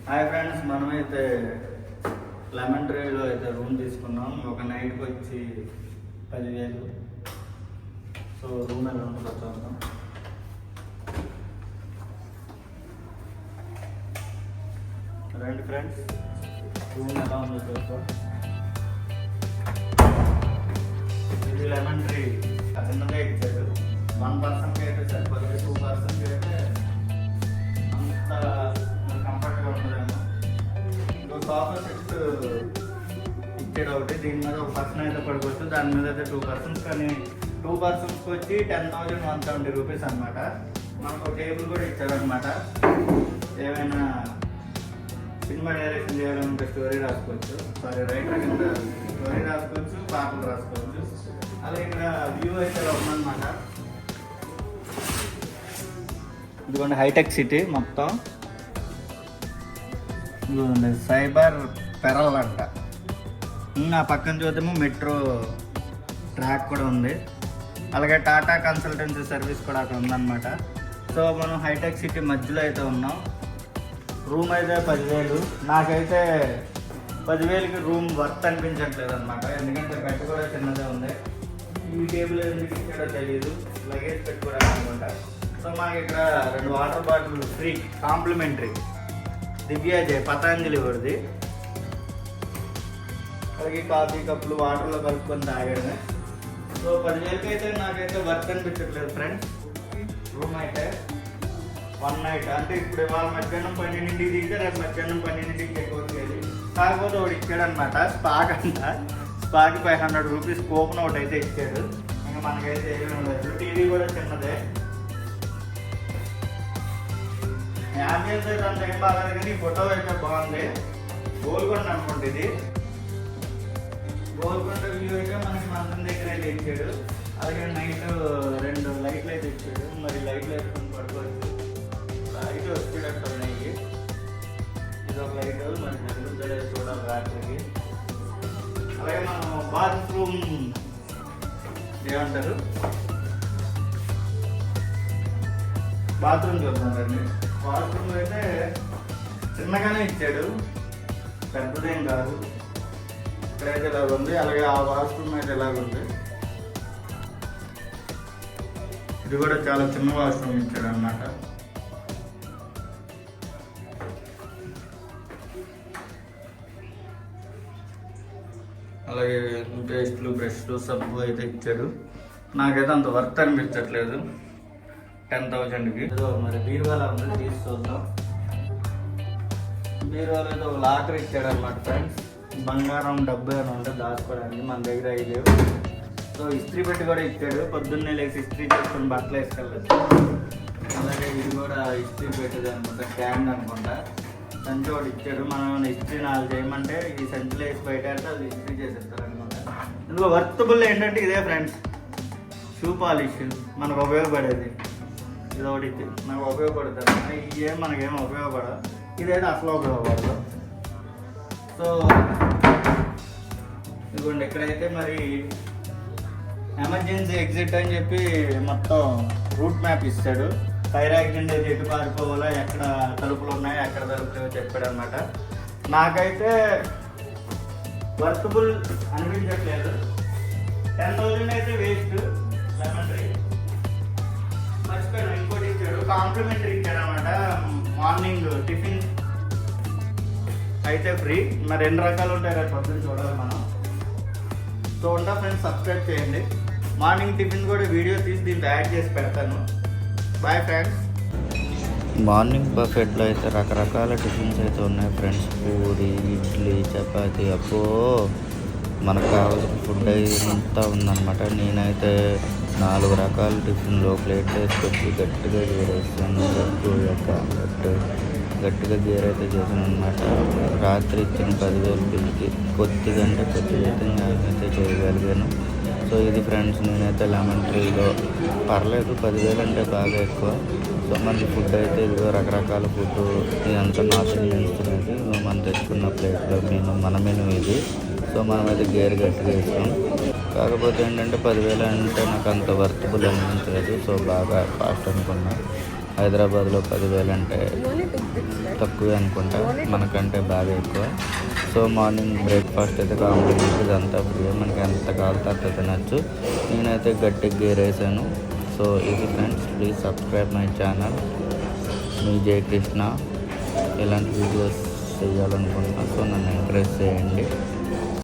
Hi friends, మనమైతే lemon ట్రీలో అయితే room తీసుకున్నాం. ఒక నైట్కి వచ్చి 10,000. సో రూమ్ ఎలా ఉంటుందో చూద్దాం. రండి ఫ్రెండ్స్, రూమ్ ఎలా ఉందో చూద్దాం. ఇది లెమన్ ట్రీ చిన్నగా ఇచ్చారు. 1 పర్సన్కి అయితే సరిపోతుంది, 2 పర్సన్కి అయితే అంత కంఫర్ట్గా ఉంటుందేమో. ఇంకో సోఫా సెట్ ఇచ్చాడు ఒకటి, దీని మీద ఒక పర్సన్ అయితే పడుకోవచ్చు, దాని మీద అయితే 2 పర్సన్స్. కానీ 2 పర్సన్స్కి వచ్చి 10,170 రూపీస్ అనమాట. మనకు టేబుల్ కూడా ఇచ్చారనమాట. ఏమైనా సినిమా డైరెక్షన్ చేయాలంటే స్టోరీ రాసుకోవచ్చు, రైటర్ కింద స్టోరీ రాసుకోవచ్చు, పాటలు రాసుకోవచ్చు. అలాగే ఇక్కడ వ్యూ అయితే ఉందన్నమాట. ఇదిగోండి హైటెక్ సిటీ మొత్తం. ఇదిగోండి సైబర్ పెరల్ అంట. ఆ పక్కన చూద్దాము మెట్రో ట్రాక్ కూడా ఉంది. అలాగే టాటా కన్సల్టెన్సీ సర్వీస్ కూడా అక్కడ ఉందన్నమాట. సో మనం హైటెక్ సిటీ మధ్యలో అయితే ఉన్నాం. రూమ్ అయితే 10,000. నాకైతే 10,000కి రూమ్ వర్త్ అనిపించట్లేదు అనమాట. ఎందుకంటే బెడ్ కూడా చిన్నదే ఉంది. ఈ టేబుల్ ఎందుకు ఇచ్చాడో తెలియదు, లగేజ్ పెట్టుకోవడానికి అనుకుంటా. సో మాకు ఇక్కడ 2 వాటర్ బాటిల్ ఫ్రీ, కాంప్లిమెంటరీ. దివ్యాజయ్ పతాంజలి వాడిది. అలాగే కాఫీ కప్పులు వాటర్లో కలుపుకొని తాగాడమే. సో 10,000కి అయితే నాకైతే వర్త్ అనిపించట్లేదు ఫ్రెండ్స్. రూమ్ అయితే 1 నైట్ అంటే ఇప్పుడు ఇవాళ మధ్యాహ్నం 12కి దిగితే రేపు మధ్యాహ్నం 12కి చెక్కొచ్చేది. కాకపోతే ఒకటి ఇచ్చాడనమాట, స్పాక్ అంట. స్పాకి 500 రూపీస్ కూపన్ ఒకటి అయితే ఇచ్చాడు. ఇంకా మనకైతే ఏమీ ఉండదు. టీవీ కూడా చిన్నదే. యాంబియన్స్ అయితే అంత ఏం బాగాలేదు, కానీ ఫోటో అయితే బాగుంది. గోల్కొండ అనుకుంటే ఇది. గోల్కొండ వ్యూ అయితే మనకి మంచం దగ్గర అయితే ఇచ్చాడు. అలాగే నైట్ 2 లైట్లు అయితే ఇచ్చాడు. మరి లైట్లు వేసుకొని పడుకోవచ్చు. లైట్ వచ్చేటట్టు ఉన్నాయి. ఇది ఒక లైట్, మరి జరుగుతుంది చూడాలి రాత్రికి. అలాగే మనం బాత్రూమ్ ఏమంటారు, బాత్రూమ్ చూద్దాం రండి. బాత్రూమ్ అయితే చిన్నగానే ఇచ్చాడు, పెద్దదేం కాదు. ఇక్కడైతే ఇలాగ ఉంది. అలాగే ఆ వాష్రూమ్ అయితే ఎలాగుంది. ఇది కూడా చాలా చిన్న వాష్రూమ్ ఇచ్చాడు అన్నమాట. అలాగే పేస్ట్లు, బ్రష్లు, సబ్బు అయితే ఇచ్చాడు. నాకైతే అంత వర్త్ అనిపించట్లేదు 10,000కి. ఏదో మరి బీరువాలా ఉంది, తీసి చూద్దాం. బీరువాలో అయితే ఒక లాకర్ ఇచ్చాడు అనమాట ఫ్రెండ్స్. బంగారం డబ్బు అని ఉంటే దాచుకోవడానికి. మన దగ్గర అవి లేవు. సో ఇస్త్రీ పెట్టి కూడా ఇచ్చాడు. పొద్దున్నే లేచి ఇస్త్రీ చేసుకుని బట్టలు వేసుకెళ్ళచ్చు. అలాగే ఇది కూడా ఇస్త్రీ పెట్టేది అనుకుంటా, స్టాండ్ అనుకుంటా. సంచి ఒకటి ఇచ్చాడు. మనం ఇస్త్రీ 4 చేయమంటే ఈ సంచిలో వేసి బయట అంటే అది ఇస్త్రీ చేసేస్తారు అనమాట. ఇందులో వర్తబుల్ ఏంటంటే ఇదే ఫ్రెండ్స్, షూ పాలిష్ మనకు ఉపయోగపడేది. ఇది ఒకటి నాకు ఉపయోగపడుతుంది. ఇవే మనకేమో ఉపయోగపడదు. ఇదైతే అసలు ఉపయోగపడదు. సో ఇదిగోండి ఇక్కడైతే మరి ఎమర్జెన్సీ ఎగ్జిట్ అని చెప్పి మొత్తం రూట్ మ్యాప్ ఇస్తాడు. ఫైర్ యాక్సిడెంట్ అయితే ఎటు పారిపోవాలో, ఎక్కడ తలుపులు ఉన్నాయో, ఎక్కడ తలుపులు చెప్పాడు అనమాట. నాకైతే వర్తబుల్ అనిపించట్లేదు. 10,000 అయితే వేస్ట్. లెమన్ ట్రీ మర్చిపోయాను, ఇంకోటి ఇచ్చాడు, కాంప్లిమెంటరీ ఇచ్చాడు అనమాట. మార్నింగ్ టిఫిన్ అయితే ఫ్రీ. మరి 2 రకాలు ఉంటాయి, రేపు పొద్దున్న చూడాలి మనం. సో ఉంటా ఫ్రెండ్స్, సబ్స్క్రైబ్ చేయండి. మార్నింగ్ టిఫిన్ కూడా వీడియో తీసి దీంట్లో యాడ్ చేసి పెడతాను. Bye friends. మార్నింగ్ బఫెట్లో అయితే రకరకాల టిఫిన్స్ అయితే ఉన్నాయి ఫ్రెండ్స్. పూరి, ఇడ్లీ, చపాతీ, అప్పో మనకు కావాల్సిన ఫుడ్ అంతా ఉందన్నమాట. నేనైతే 4 రకాల టిఫిన్లో ప్లేట్ వేసుకొచ్చి గట్టిగా గేరేస్తాను. గట్టిగా గేరైతే చేశాను అనమాట. రాత్రి ఇచ్చిన 10,000 బిల్కి కొద్దిగా అయితే నేనైతే చేయగలిగాను. సో ఇది ఫ్రెండ్స్, నేనైతే లెమన్ ట్రీలో పర్లేదు, 10,000 అంటే బాగా ఎక్కువ. సో మనకి ఫుడ్ అయితే ఇదిగో రకరకాల ఫుడ్. ఇదంతా నార్త్ ఇండియన్స్ తినేది. మనం తెచ్చుకున్న ప్లేట్లో మన మెనూ ఇది. సో మనమైతే గేర్ గట్టిగా ఇస్తాం. కాకపోతే ఏంటంటే 10,000 అంటే నాకు అంత వర్తబుల్ అనిపించలేదు. సో బాగా కాస్ట్ అనుకున్నా. హైదరాబాద్లో 10,000 అంటే తక్కువే అనుకుంటా, మనకంటే బాగా ఎక్కువ. సో మార్నింగ్ బ్రేక్ఫాస్ట్ అయితే కాంప్లిమెంట్, ఇదంతా ఫ్రీ, మనకి ఎంత కావాలో అంత తినచ్చు. నేనైతే గట్టి గేర్ వేసాను. సో ఇది friends, please subscribe my channel. మీ జయకృష్ణ. ఇలాంటి వీడియోస్ చేయాలనుకుంటున్నా, సో నన్ను ఎంకరేజ్ చేయండి.